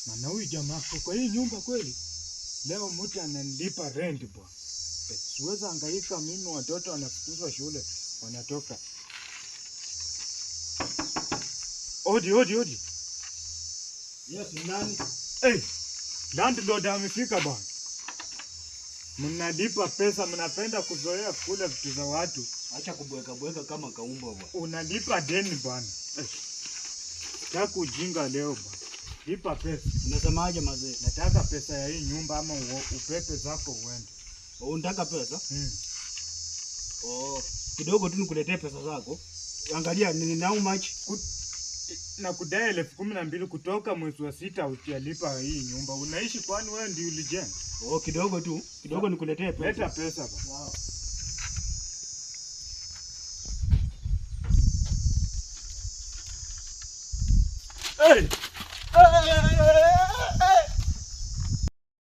Maana huyu jamaa kwa hii nyumba kweli. Leo mtu ananilipa rent bwana. Siwezi hangaika mimi, watoto wanafukuzwa shule wanatoka. Odi. Yes, nani? Landlord amefika bwana. Mnalipa pesa, mnapenda kuzoea kula vitu za watu. Acha kubweka kama kaumbwa bwana. Unalipa deni bwana. Nataka ujinga leo bwana. Lipa pesa. Unasemaje mazee? Nataka pesa ya hii nyumba ama upepe zako uende. Unataka pesa? Kidogo tu nikuletee pesa zako. Angalia ni how much? Na kudai 12,000 kutoka mwezi wa 6 utalipa hii nyumba. Unaishi kwani wewe ndio ulijenga? Kidogo tu. Kidogo nikuletee pesa. Leta pesa bwana. Sawa.